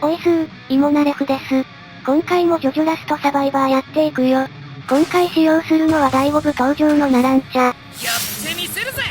おいすー、イモナレフです。今回もジョジョラストサバイバーやっていくよ。今回使用するのは第5部登場のナランチャ。やってみせるぜ。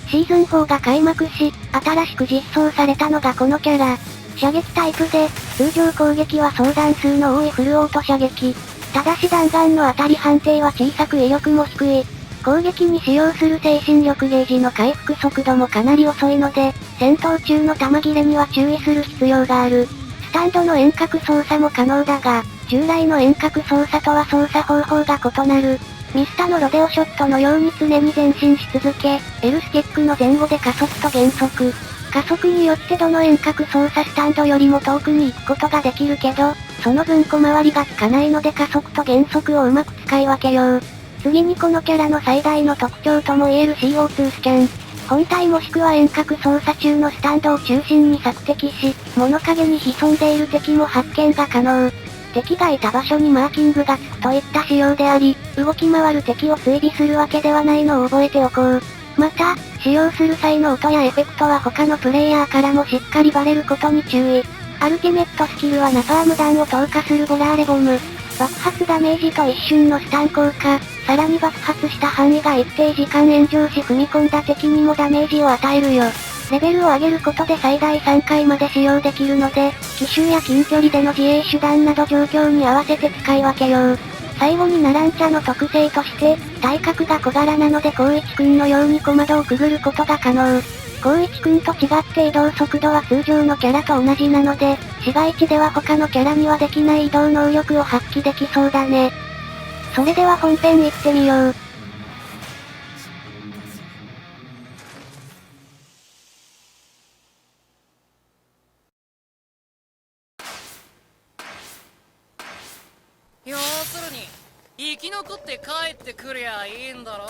シーズン4が開幕し、新しく実装されたのがこのキャラ。射撃タイプで、通常攻撃は相弾数の多いフルオート射撃。ただし弾丸の当たり判定は小さく威力も低い。攻撃に使用する精神力ゲージの回復速度もかなり遅いので、戦闘中の弾切れには注意する必要がある。スタンドの遠隔操作も可能だが、従来の遠隔操作とは操作方法が異なる。ミスタのロデオショットのように常に前進し続け、L スティックの前後で加速と減速。加速によってどの遠隔操作スタンドよりも遠くに行くことができるけど、その分小回りが効かないので加速と減速をうまく使い分けよう。次にこのキャラの最大の特徴とも言える CO2 スキャン。本体もしくは遠隔操作中のスタンドを中心に索敵し、物陰に潜んでいる敵も発見が可能。敵がいた場所にマーキングがつくといった仕様であり、動き回る敵を追尾するわけではないのを覚えておこう。また、使用する際の音やエフェクトは他のプレイヤーからもしっかりバレることに注意。アルティメットスキルはナパーム弾を投下するボラーレボム。爆発ダメージと一瞬のスタン効果、さらに爆発した範囲が一定時間炎上し踏み込んだ敵にもダメージを与えるよ。レベルを上げることで最大3回まで使用できるので、奇襲や近距離での自衛手段など状況に合わせて使い分けよう。最後にナランチャの特性として、体格が小柄なので光一くんのように小窓をくぐることが可能。光一くんと違って移動速度は通常のキャラと同じなので、市街地では他のキャラにはできない移動能力を発揮できそうだね。それでは本編行ってみよう。要するに生き残って帰ってくりゃいいんだろ。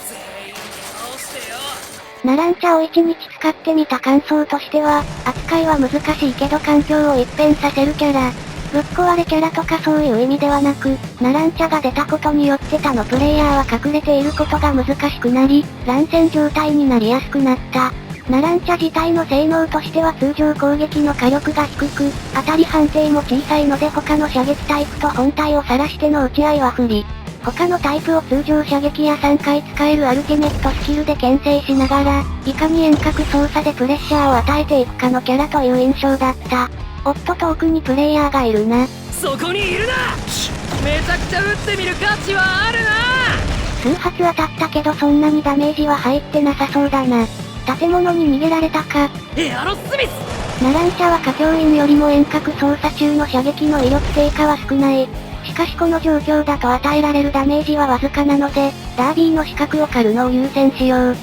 全員倒してよ。ナランチャを1日使ってみた感想としては、扱いは難しいけど環境を一変させるキャラ。ぶっ壊れキャラとかそういう意味ではなく、ナランチャが出たことによって他のプレイヤーは隠れていることが難しくなり、乱戦状態になりやすくなった。ナランチャ自体の性能としては通常攻撃の火力が低く、当たり判定も小さいので他の射撃タイプと本体を晒しての打ち合いは不利。他のタイプを通常射撃や3回使えるアルティメットスキルで牽制しながら、いかに遠隔操作でプレッシャーを与えていくかのキャラという印象だった。おっと遠くにプレイヤーがいるな。そこにいるな。めちゃくちゃ撃ってみる価値はあるな。数発当たったけどそんなにダメージは入ってなさそうだな。建物に逃げられたか。エアロスミス。ナランチャは歌教員よりも遠隔操作中の射撃の威力低下は少ない。しかしこの状況だと与えられるダメージはわずかなので、ダービーの資格を狩るのを優先しよう。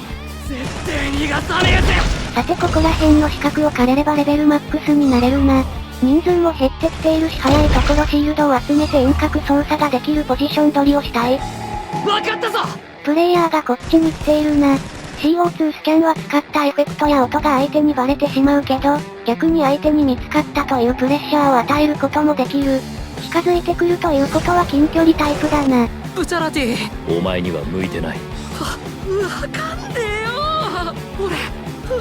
絶対逃がさねえぜ。さてここら辺の資格を狩れればレベルマックスになれるな。人数も減ってきているし早いところシールドを集めて遠隔操作ができるポジション取りをしたい。わかったぞ。プレイヤーがこっちに来ているな。CO2 スキャンは使ったエフェクトや音が相手にバレてしまうけど、逆に相手に見つかったというプレッシャーを与えることもできる。近づいてくるということは近距離タイプだな。ブチャラティ。お前には向いてない。わかんねえよ。俺、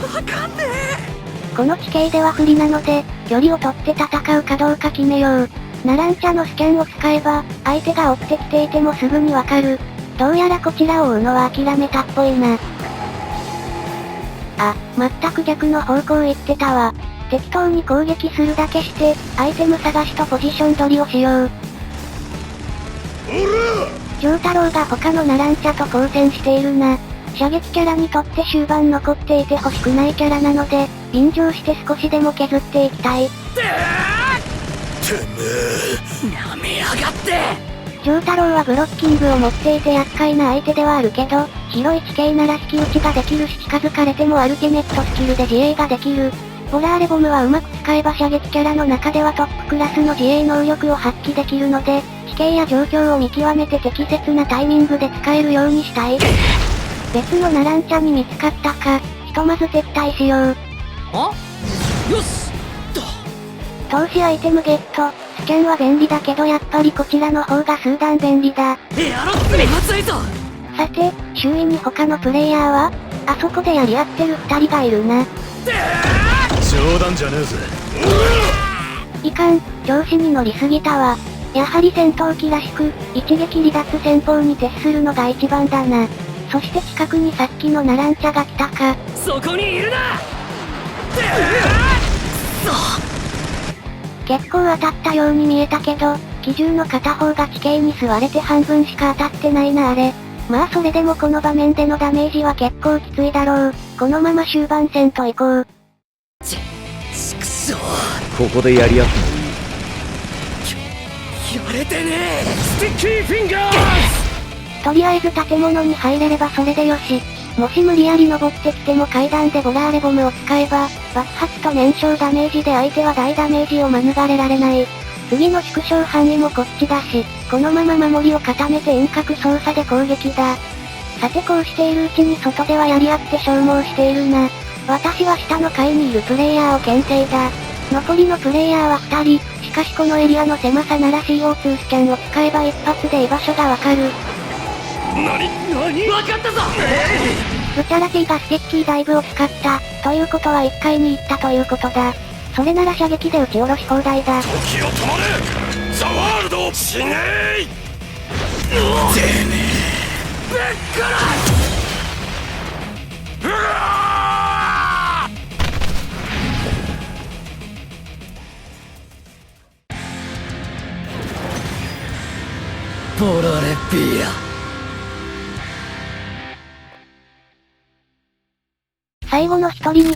わかんねえ。この地形では不利なので、距離を取って戦うかどうか決めよう。ナランチャのスキャンを使えば、相手が追ってきていてもすぐにわかる。どうやらこちらを追うのは諦めたっぽいな。あ、全く逆の方向行ってたわ。適当に攻撃するだけして、アイテム探しとポジション取りをしよう。ジョータロウが他のナランチャと交戦しているな。射撃キャラにとって終盤残っていて欲しくないキャラなので、便乗して少しでも削っていきたい。てめえ、なめやがって。ジョータロウはブロッキングを持っていて厄介な相手ではあるけど、広い地形なら引き打ちができるし近づかれてもアルティメットスキルで自衛ができる。ボラーレボムはうまく使えば射撃キャラの中ではトップクラスの自衛能力を発揮できるので、地形や状況を見極めて適切なタイミングで使えるようにしたい。別のナランチャに見つかったか、ひとまず撤退しよう。あ？よし投資アイテムゲット。スキャンは便利だけどやっぱりこちらの方が数段便利だ。エアロスミス。熱いぞ。さて、周囲に他のプレイヤーはあそこでやり合ってる2人がいるな。冗談じゃねえぜ。いかん、調子に乗りすぎたわ。やはり戦闘機らしく、一撃離脱戦法に徹するのが一番だな。そして近くにさっきのナランチャが来たか。そこにいるな。結構当たったように見えたけど、機銃の片方が地形に吸われて半分しか当たってないなあれ。まあそれでもこの場面でのダメージは結構きついだろう。このまま終盤戦と行こう。ちくしょう。ここでやり合ってもいい。やれてねえ。スティッキーフィンガーとりあえず建物に入れればそれでよし。もし無理やり登ってきても階段でボラーレボムを使えば、爆発と燃焼ダメージで相手は大ダメージを免れられない。次の縮小範囲もこっちだし、このまま守りを固めて遠隔操作で攻撃だ。さてこうしているうちに外ではやり合って消耗しているな。私は下の階にいるプレイヤーを牽制だ。残りのプレイヤーは2人、しかしこのエリアの狭さなら CO2 スキャンを使えば一発で居場所がわかる。何わかったぞ。ブチャラティがスティッキーダイブを使った、ということは1階に行ったということだ。それなら射撃で撃ち下ろし放題だ。時を止まれザワールド死ねーいてめえぶっ殺うわボラレビア。最後の一人に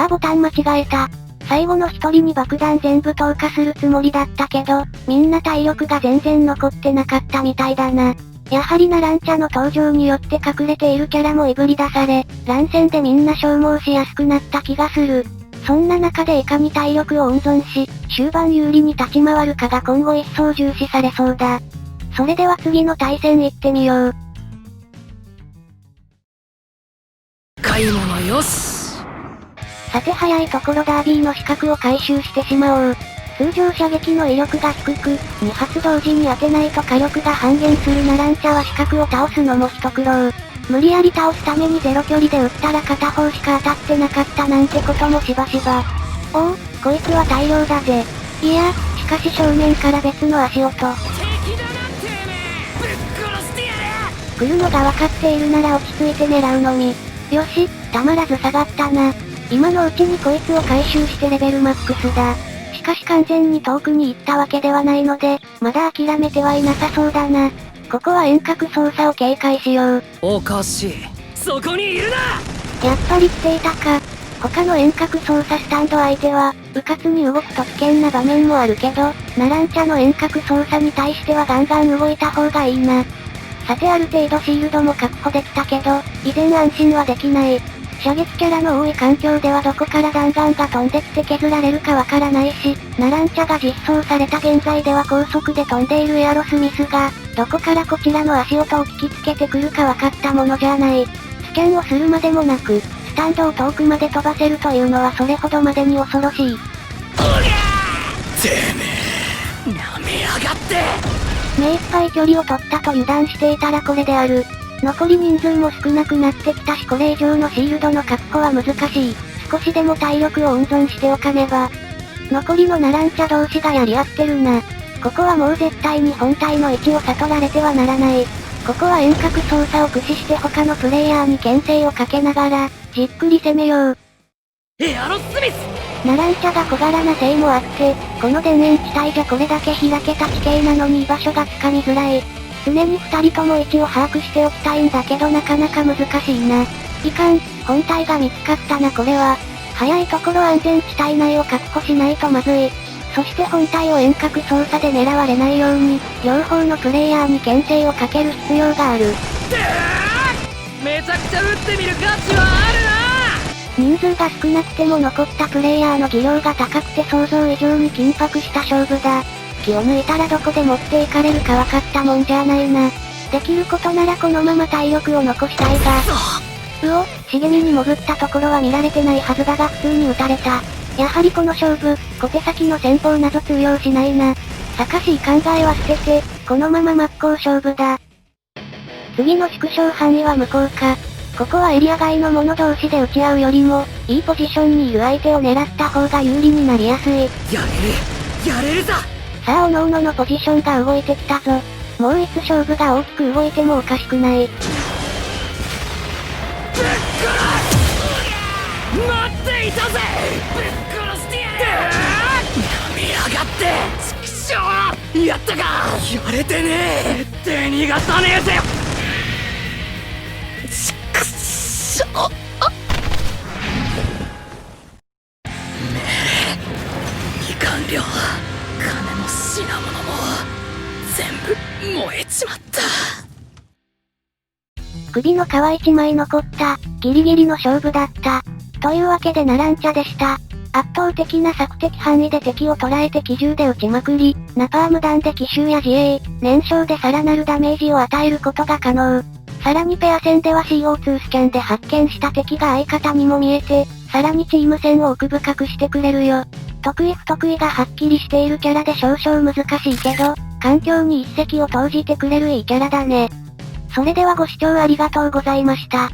ボタン間違えた。最後の一人に爆弾全部投下するつもりだったけど、みんな体力が全然残ってなかったみたいだな。やはりナランチャの登場によって隠れているキャラもいぶり出され、乱戦でみんな消耗しやすくなった気がする。そんな中でいかに体力を温存し、終盤有利に立ち回るかが今後一層重視されそうだ。それでは次の対戦行ってみよう。買い物よし。さて早いところダービーの資格を回収してしまおう。通常射撃の威力が低く、2発同時に当てないと火力が半減するナランチャは資格を倒すのも一苦労。無理やり倒すためにゼロ距離で撃ったら片方しか当たってなかったなんてこともしばしば。おお、こいつは大量だぜ。いや、しかし正面から別の足音。敵だなてめえ。ぶっ殺してやれ。来るのが分かっているなら落ち着いて狙うのみ。よし、たまらず下がったな。今のうちにこいつを回収してレベルマックスだ。しかし完全に遠くに行ったわけではないので、まだ諦めてはいなさそうだな。ここは遠隔操作を警戒しよう。おかしい。そこにいるな。やっぱり来ていたか。他の遠隔操作スタンド相手は、迂闊に動くと危険な場面もあるけど、ナランチャの遠隔操作に対してはガンガン動いた方がいいな。さてある程度シールドも確保できたけど、依然安心はできない。射撃キャラの多い環境ではどこから弾丸が飛んできて削られるかわからないし、ナランチャが実装された現在では高速で飛んでいるエアロスミスが、どこからこちらの足音を聞きつけてくるか分かったものじゃない。スキャンをするまでもなく、スタンドを遠くまで飛ばせるというのはそれほどまでに恐ろしい。おりゃーてめえ、なめやがって。目いっぱい距離を取ったと油断していたらこれである。残り人数も少なくなってきたしこれ以上のシールドの確保は難しい。少しでも体力を温存しておかねば。残りのナランチャ同士がやり合ってるな。ここはもう絶対に本体の位置を悟られてはならない。ここは遠隔操作を駆使して他のプレイヤーに牽制をかけながら、じっくり攻めよう。エアロスミス。ナランチャが小柄なせいもあって、この田園地帯じゃこれだけ開けた地形なのに居場所がつかみづらい。常に二人とも位置を把握しておきたいんだけどなかなか難しいな。いかん、本体が見つかったなこれは。早いところ安全地帯内を確保しないとまずい。そして本体を遠隔操作で狙われないように、両方のプレイヤーに牽制をかける必要がある。めちゃくちゃ撃ってみる価値はあるな。人数が少なくても残ったプレイヤーの技量が高くて想像以上に緊迫した勝負だ。気を抜いたらどこで持っていかれるか分かったもんじゃないな。できることならこのまま体力を残したいが。茂みに潜ったところは見られてないはずだが普通に撃たれた。やはりこの勝負、小手先の戦法など通用しないな。さかしい考えは捨てて、このまま真っ向勝負だ。次の縮小範囲は向こうか。ここはエリア外の者同士で打ち合うよりも、いいポジションにいる相手を狙った方が有利になりやすい。やれるぞ。さあ各々のポジションが動いてきたぞ。もういつ勝負が大きく動いてもおかしくない。待っていたぜ。ぶっ殺してやる。やめやがって。ちくしょう。やったか。やれてねえ。手逃がさねえぜ。ちくしょう。命令、二貫料、金も品物も全部燃えちまった。首の皮一枚残った、ギリギリの勝負だった。というわけでナランチャでした。圧倒的な索敵範囲で敵を捉えて機銃で撃ちまくり、ナパーム弾で奇襲や自衛、燃焼でさらなるダメージを与えることが可能。さらにペア戦では CO2 スキャンで発見した敵が相方にも見えて、さらにチーム戦を奥深くしてくれるよ。得意不得意がはっきりしているキャラで少々難しいけど、環境に一石を投じてくれるいいキャラだね。それではご視聴ありがとうございました。